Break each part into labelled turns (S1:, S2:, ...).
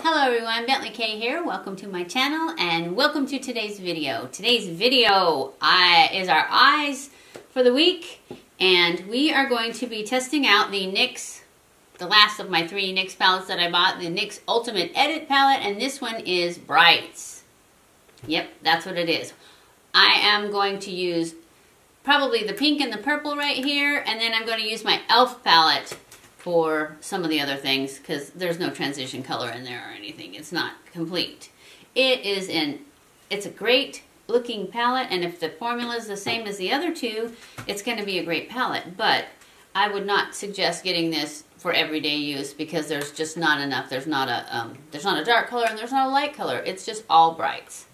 S1: Hello everyone, BentlyK here. Welcome to my channel and welcome to today's video. Today's video is our eyes for the week, and we are going to be testing out the NYX, the last of my 3 NYX palettes that I bought, the NYX Ultimate Edit palette, and this one is Brights. Yep, that's what it is. I am going to use probably the pink and the purple right here, and then I'm going to use my e.l.f. palette for some of the other things because there's no transition color in there or anything. It's not complete. It's a great looking palette, and if the formula is the same as the other two, it's going to be a great palette. But I would not suggest getting this for everyday use because there's just not enough. There's not a dark color and there's not a light color. It's just all brights.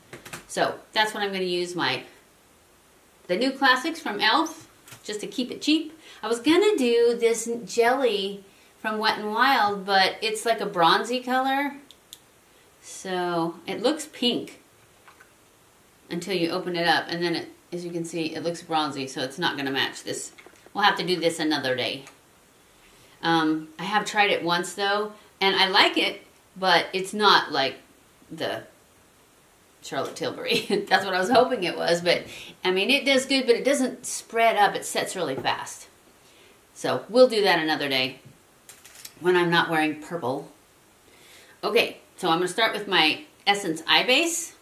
S1: So that's what I'm going to use the new classics from e.l.f. just to keep it cheap. I was going to do this jelly from Wet n Wild, but it's like a bronzy color. So it looks pink until you open it up. And then, as you can see, it looks bronzy, so it's not going to match this. We'll have to do this another day. I have tried it once, though, and I like it, but it's not like the Charlotte Tilbury. That's what I was hoping it was, but I mean, it does good, but it doesn't spread up. It sets really fast. So we'll do that another day when I'm not wearing purple. Okay, so I'm going to start with my Essence Eye Base.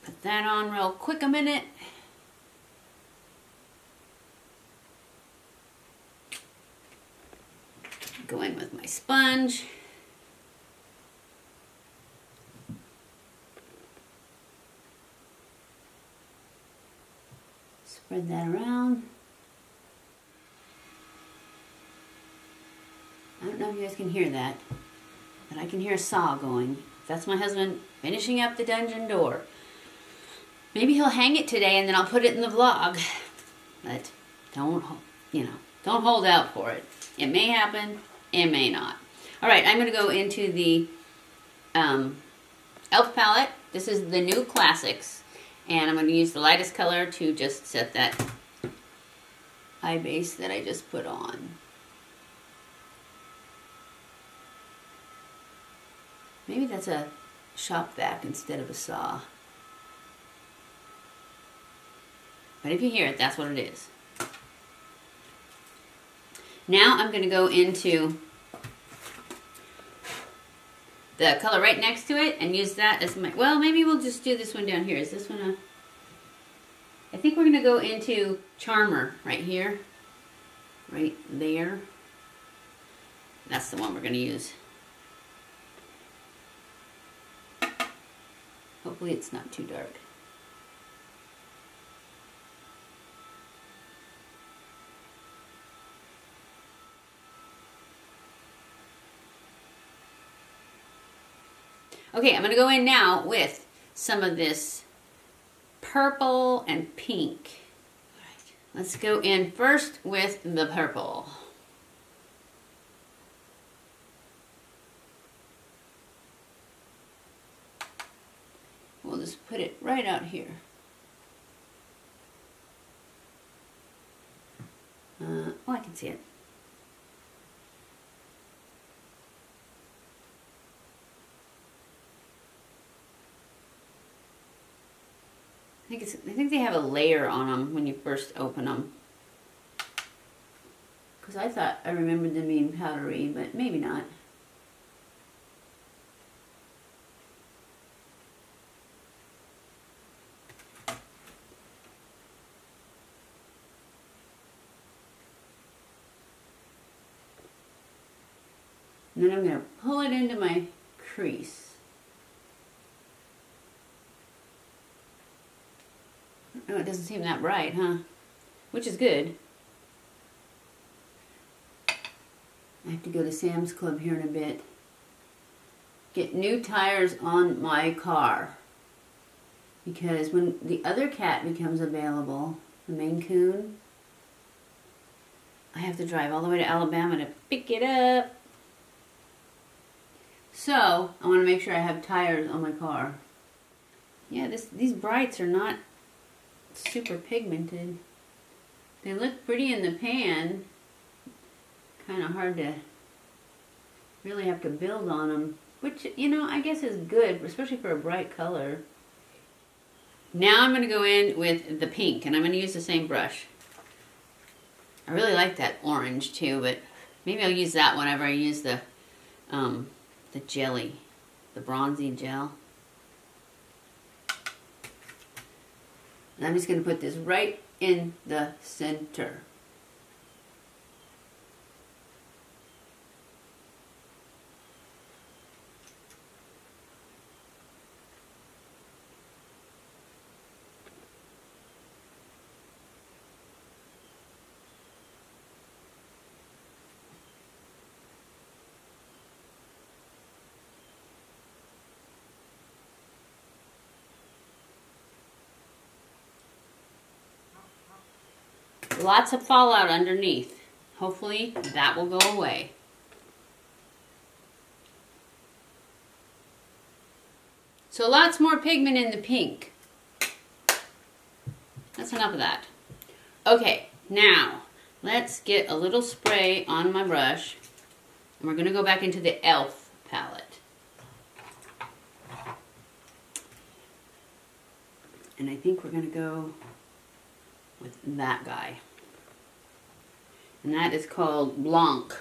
S1: Put that on real quick a minute. Go in with my sponge. Spread that around. I don't know if you guys can hear that, but I can hear a saw going. That's my husband finishing up the dungeon door. Maybe he'll hang it today and then I'll put it in the vlog. But don't hold out for it. It may happen, it may not. Alright, I'm going to go into the e.l.f. palette. This is the new Classics. And I'm going to use the lightest color to just set that eye base that I just put on. Maybe that's a shop vac instead of a saw. But if you hear it, that's what it is. Now I'm going to go into the color right next to it and use that as my, well, maybe we'll just do this one down here. Is this one a, I think we're going to go into Charmer right here, right there. That's the one we're going to use. Hopefully it's not too dark. Okay, I'm going to go in now with some of this purple and pink. All right, let's go in first with the purple. We'll just put it right out here. Oh, I can see it. I think they have a layer on them when you first open them. Because I thought I remembered them being powdery, but maybe not. And then I'm going to pull it into my crease. Oh, it doesn't seem that bright, huh? Which is good. I have to go to Sam's Club here in a bit. Get new tires on my car. Because when the other cat becomes available, the Maine Coon, I have to drive all the way to Alabama to pick it up. So, I want to make sure I have tires on my car. Yeah, these brights are not super pigmented. They look pretty in the pan. Kind of hard to really have to build on them which, you know, I guess is good, especially for a bright color. Now I'm going to go in with the pink, and I'm going to use the same brush. I really like that orange too, but maybe I'll use that whenever I use the jelly, the bronzy gel. And I'm just going to put this right in the center. Lots of fallout underneath. Hopefully that will go away. So lots more pigment in the pink. That's enough of that. Okay, now let's get a little spray on my brush. And we're going to go back into the e.l.f. palette. And I think we're going to go with that guy. And that is called Blanc.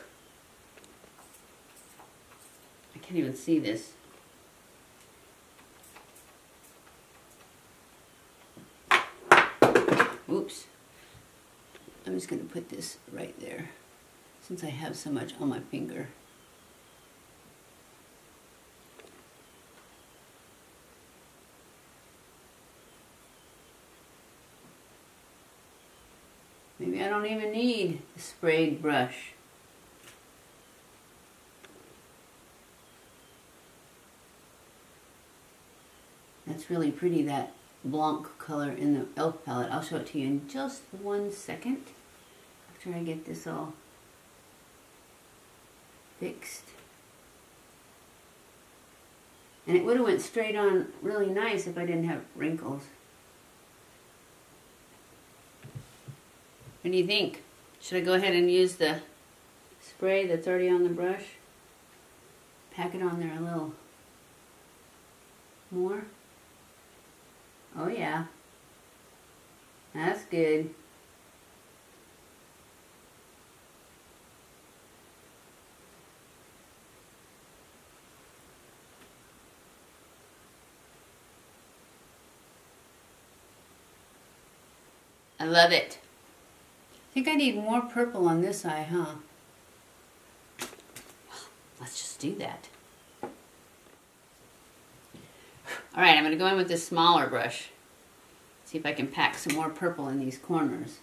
S1: I can't even see this. Oops. I'm just going to put this right there since I have so much on my finger. Maybe I don't even need a sprayed brush. That's really pretty, that Blanc color in the e.l.f. palette. I'll show it to you in just 1 second after I get this all fixed. And it would have went straight on really nice if I didn't have wrinkles. What do you think? Should I go ahead and use the spray that's already on the brush? Pack it on there a little more. Oh yeah. That's good. I love it. I think I need more purple on this eye, huh? Let's just do that. Alright, I'm going to go in with this smaller brush. See if I can pack some more purple in these corners.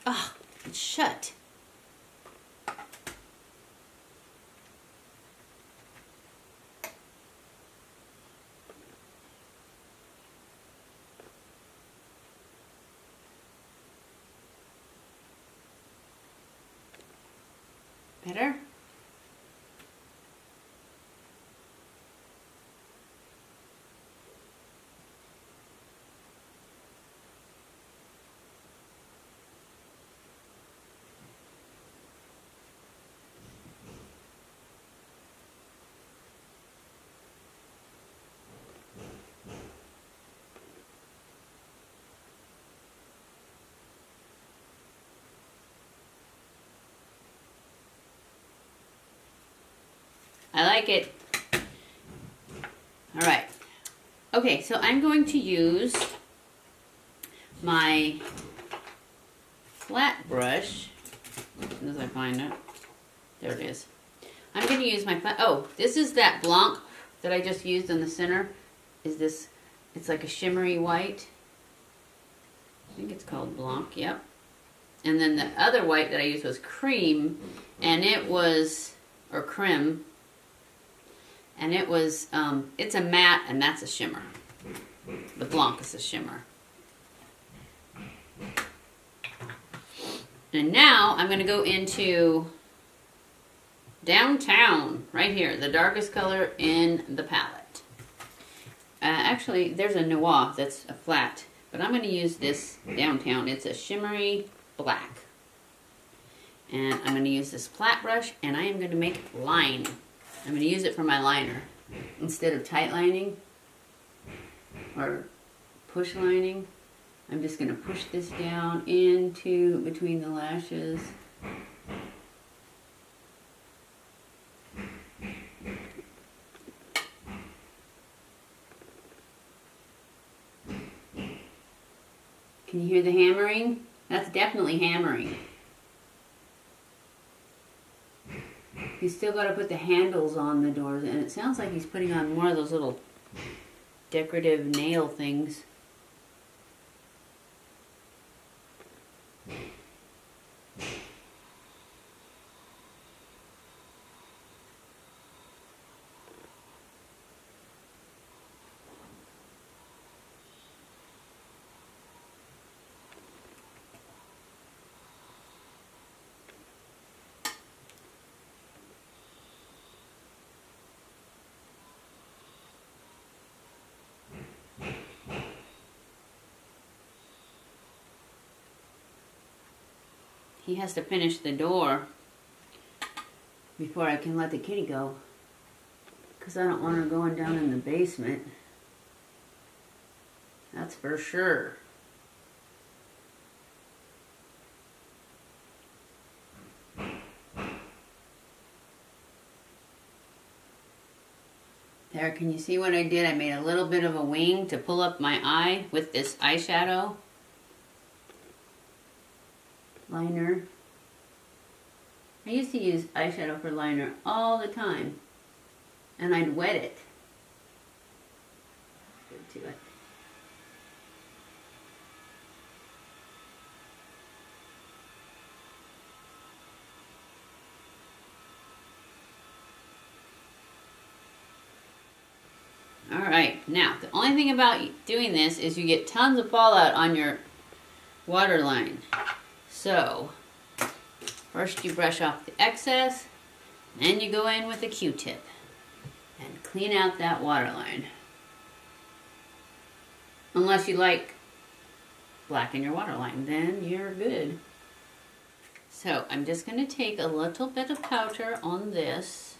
S1: Ah, it's shut. Better? I like it. All right. Okay, so I'm going to use my flat brush. As soon as I find it. There it is. I'm going to use my flat. Oh, this is that Blanc that I just used in the center. Is this, it's like a shimmery white. I think it's called Blanc, yep. And then the other white that I used was Cream, and it was, or Creme. And it was, it's a matte, and that's a shimmer. The Blanc is a shimmer. And now I'm going to go into Downtown, right here, the darkest color in the palette. Actually, there's a Noir that's a flat, but I'm going to use this Downtown. It's a shimmery black. And I'm going to use this flat brush, and I am going to make a line. I'm going to use it for my liner. Instead of tight lining or push lining, I'm just going to push this down into between the lashes. Can you hear the hammering? That's definitely hammering. He's still got to put the handles on the doors, and it sounds like he's putting on more of those little decorative nail things. He has to finish the door before I can let the kitty go, because I don't want her going down in the basement. That's for sure. There, can you see what I did? I made a little bit of a wing to pull up my eye with this eyeshadow liner. I used to use eyeshadow for liner all the time, and I'd wet it. Good to it. Alright, now the only thing about doing this is you get tons of fallout on your waterline. So, first you brush off the excess, then you go in with a Q-tip and clean out that waterline. Unless you like black in your waterline, then you're good. So, I'm just going to take a little bit of powder on this.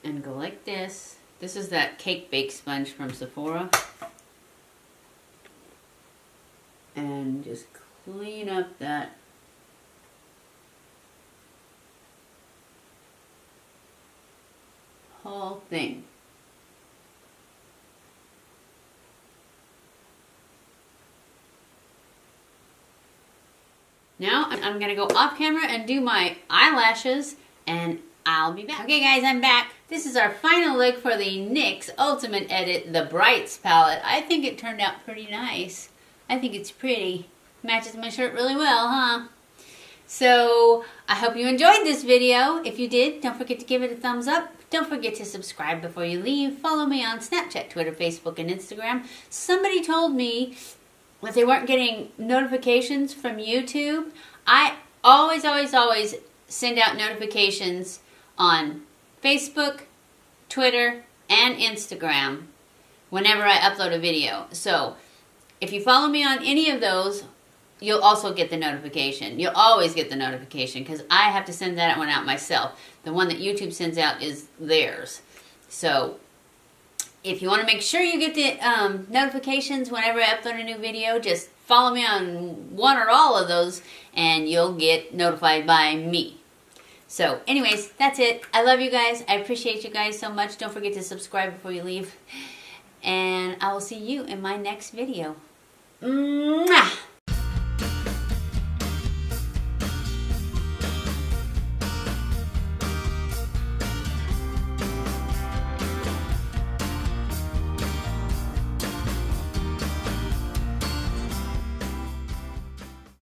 S1: And go like this. This is that cake bake sponge from Sephora. And just clean up that whole thing. Now I'm going to go off camera and do my eyelashes, and I'll be back. Okay guys, I'm back. This is our final look for the NYX Ultimate Edit, the Brights palette. I think it turned out pretty nice. I think it's pretty. Matches my shirt really well, huh? So, I hope you enjoyed this video. If you did, don't forget to give it a thumbs up. Don't forget to subscribe before you leave. Follow me on Snapchat, Twitter, Facebook, and Instagram. Somebody told me that they weren't getting notifications from YouTube. I always send out notifications on Facebook, Twitter, and Instagram whenever I upload a video. So, if you follow me on any of those, you'll also get the notification. You'll always get the notification because I have to send that one out myself. The one that YouTube sends out is theirs. So, if you want to make sure you get the notifications whenever I upload a new video, just follow me on one or all of those and you'll get notified by me. So, anyways, that's it. I love you guys. I appreciate you guys so much. Don't forget to subscribe before you leave. And I will see you in my next video. Mwah!